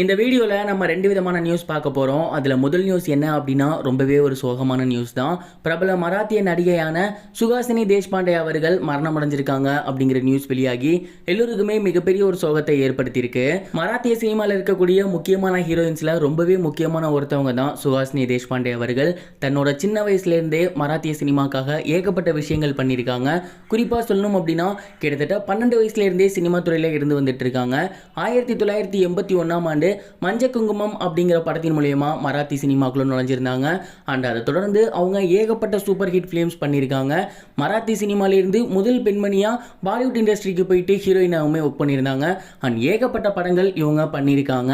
இந்த வீடியோல நம்ம 2 விதமான நியூஸ் பார்க்க போறோம். அதுல முதல் நியூஸ் என்ன அப்படின்னா ரொம்பவே ஒரு சோகமான நியூஸ் தான். பிரபல மராத்திய நடிகையான சுஹாசினி தேஷ்பாண்டே அவர்கள் மரணம் அடைஞ்சிருக்காங்க அப்படிங்கிற நியூஸ் வெளியாகி எல்லோருக்குமே மிகப்பெரிய ஒரு சோகத்தை ஏற்படுத்தியிருக்கு. மராத்திய சினிமாவில் இருக்கக்கூடிய முக்கியமான ஹீரோயின்ஸ்ல ரொம்பவே முக்கியமான ஒருத்தவங்க தான் சுஹாசினி தேஷ்பாண்டே அவர்கள். தன்னோட சின்ன வயசுல இருந்தே மராத்திய சினிமாக்காக ஏகப்பட்ட விஷயங்கள் பண்ணியிருக்காங்க. குறிப்பா சொல்லணும் அப்படின்னா கிட்டத்தட்ட 12 வயசுல இருந்தே சினிமா துறையில இருந்து வந்துட்டு இருக்காங்க. 1981ஆம் ஆண்டு மஞ்ச குங்குமம் அப்படிங்கிற படத்தின் மூலமா மராத்தி சினிமாக்குள்ள நுழைஞ்சிருந்தாங்க. அண்ட் அதை தொடர்ந்து அவங்க ஏகப்பட்ட சூப்பர் ஹிட் ஃபிலிம்ஸ் பண்ணியிருக்காங்க. மராத்தி சினிமாலிருந்து முதல் பெண்மணியா பாலிவுட் இண்டஸ்ட்ரிக்கு போயிட்டு ஹீரோயினாவுமே ஒர்க் பண்ணியிருந்தாங்க. அண்ட் ஏகப்பட்ட படங்கள் இவங்க பண்ணியிருக்காங்க.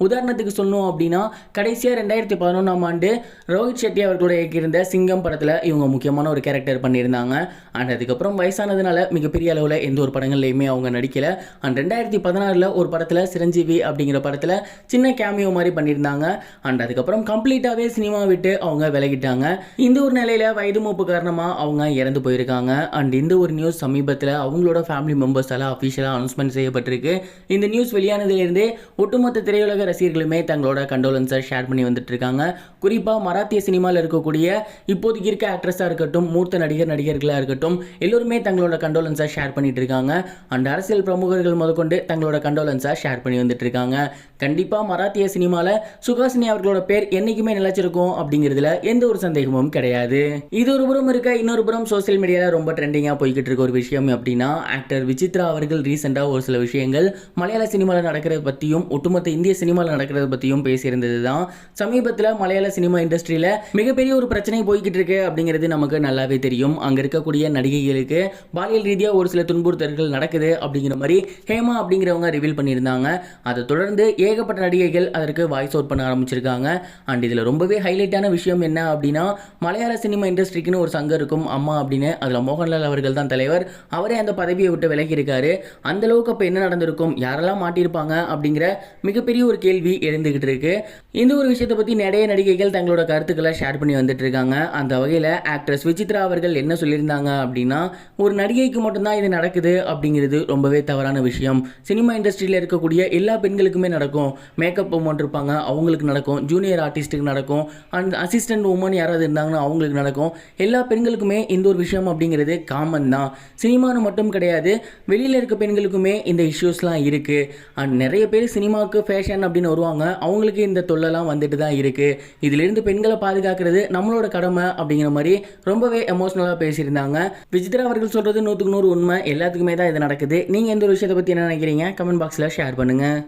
உதாரணத்துக்கு சொல்லணும் அப்படின்னா கடைசியா 2011ஆம் ஆண்டு ரோஹித் ஷெட்டி அவர்களோட இயக்கியிருந்த சிங்கம் படத்துல இவங்க முக்கியமான ஒரு கேரக்டர் பண்ணியிருந்தாங்க. அண்ட் அதுக்கப்புறம் வயசானதுனால மிகப்பெரிய அளவில் எந்த ஒரு படங்கள்லையுமே அவங்க நடிக்கல. அண்ட் 2016ல் ஒரு படத்துல சிரஞ்சீவி அப்படிங்கிற படத்துல சின்ன கேமியோ மாதிரி பண்ணியிருந்தாங்க. அண்ட் அதுக்கப்புறம் கம்ப்ளீட்டாகவே சினிமா விட்டு அவங்க விலகிட்டாங்க. இந்த ஒரு நிலையில வயது மூப்பு காரணமாக அவங்க இறந்து போயிருக்காங்க. அண்ட் இந்த ஒரு நியூஸ் சமீபத்தில் அவங்களோட ஃபேமிலி மெம்பர்ஸால் அஃபிஷியலாக அனௌன்ஸ்மெண்ட் செய்யப்பட்டிருக்கு. இந்த நியூஸ் வெளியானதிலிருந்தே ஒட்டுமொத்த திரையுலக ரசிகர்களுமே தங்களோட கண்டோலன்ஸை ஷேர் பண்ணி வந்துட்டு இருக்காங்க. குறிப்பாக மராத்திய சினிமாவில் இருக்கக்கூடிய இப்போதைக்கு இருக்க ஆக்ட்ரஸாக இருக்கட்டும், மூத்த நடிகர்களாக இருக்கட்டும், எல்லோருமே தங்களோட கண்டோலன்ஸை ஷேர் பண்ணிட்டு இருக்காங்க. அண்ட் அரசியல் பிரமுகர்கள் முதற்கொண்டு தங்களோட கண்டோலன்ஸை ஷேர் பண்ணி வந்துட்டு இருக்காங்க. கண்டிப்பா மராத்திய சினிமால சுஹாசினி அவர்களோட பேர் என்னைக்குமே நிலைச்சிருக்கும் அப்படிங்கிறதுல எந்த ஒரு சந்தேகமும் கிடையாது. இது ஒரு புறம் இருக்க, இன்னொரு புறம் சோசியல் மீடியால ரொம்ப ட்ரெண்டிங்கா போய்கிட்டு இருக்க ஒரு விஷயம் அப்படின்னா ஆக்டர் விசித்ரா அவர்கள் ரீசெண்டா ஒரு சில விஷயங்கள் மலையாள சினிமால நடக்கிறது பத்தியும் ஒட்டுமொத்த இந்திய சினிமால நடக்கிறது பத்தியும் பேசியிருந்தது தான். சமீபத்தில் மலையாள சினிமா இண்டஸ்ட்ரியில மிகப்பெரிய ஒரு பிரச்சனை போய்கிட்டு இருக்கு அப்படிங்கிறது நமக்கு நல்லாவே தெரியும். அங்க இருக்கக்கூடிய நடிகைகளுக்கு பாலியல் ரீதியா ஒரு சில துன்புறுத்தல்கள் நடக்குது அப்படிங்கிற மாதிரி ஹேமா அப்படிங்கிறவங்க ரிவீல் பண்ணியிருந்தாங்க. அதை தொடர்ந்து ஏகப்பட்ட நடிகைகள் அதற்கு வாய்ஸ் அவுட் பண்ண ஆரம்பிச்சிருக்காங்க. அண்ட் இதில் ரொம்பவே ஹைலைட்டான விஷயம் என்ன அப்படின்னா மலையாள சினிமா இண்டஸ்ட்ரிக்குன்னு ஒரு சங்கம் இருக்கும் அம்மா அப்படின்னு, அதில் மோகன்லால் அவர்கள் தான் தலைவர். அவரே அந்த பதவியை விட்டு விலகி இருக்காரு. அந்த அளவுக்கு அப்போ என்ன நடந்திருக்கும், யாரெல்லாம் மாட்டியிருப்பாங்க அப்படிங்கிற மிகப்பெரிய ஒரு கேள்வி எழுந்துகிட்டு இருக்கு. இந்த ஒரு விஷயத்தை பற்றி நிறைய நடிகைகள் தங்களோட கருத்துக்களை ஷேர் பண்ணி வந்துட்டு இருக்காங்க. அந்த வகையில் ஆக்ட்ரஸ் விசித்ரா அவர்கள் என்ன சொல்லியிருந்தாங்க அப்படின்னா, ஒரு நடிகைக்கு மட்டும்தான் இது நடக்குது அப்படிங்கிறது ரொம்பவே தவறான விஷயம். சினிமா இண்டஸ்ட்ரியில் இருக்கக்கூடிய எல்லா பெண்களுக்குமே நடக்கும். மேக்கப் உமன் இருப்பாங்க, அவங்களுக்கு நடக்கும். ஜூனியர் ஆர்டிஸ்ட்டுக்கு நடக்கும். அண்ட் அசிஸ்டன்ட் உமன் யாராவது இருந்தாங்கன்னா அவங்களுக்கு நடக்கும். எல்லா பெண்களுக்குமே இந்த ஒரு விஷயம் அப்படிங்கிறது காமன் தான். சினிமான்னு மட்டும் கிடையாது, வெளியில் இருக்க பெண்களுக்குமே இந்த இஷ்யூஸ்லாம் இருக்குது. அண்ட் நிறைய பேர் சினிமாவுக்கு ஃபேஷன் அப்படின்னு வருவாங்க, அவங்களுக்கு இந்த தொல்லைலாம் வந்துட்டு தான் இருக்குது. இதிலிருந்து பெண்களை பாதுகாக்கிறது நம்மளோட கடமை அப்படிங்கிற மாதிரி ரொம்பவே எமோஷ்னலாக பேசியிருந்தாங்க. விசித்ரா அவர்கள் சொல்கிறது 100க்கு 100 உண்மை. எல்லாத்துக்குமே தான் இது நடக்குது. நீங்கள் எந்த ஒரு விஷயத்தை பற்றி என்ன நினைக்கிறீங்க, கமெண்ட் பாக்ஸில் ஷேர் பண்ணுங்கள்.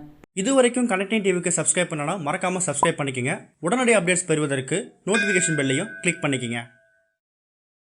இது வரைக்கும் கனெக்டிங் டிவிக்கு சப்ஸ்கிரைப் பண்ணனா மறக்காம சப்ஸ்கிரைப் பண்ணிக்கங்க. உடனடி அப்டேட்ஸ் பெறுவதற்கு நோட்டிஃபிகேஷன் பெல்லையும் கிளிக் பண்ணிக்கங்க.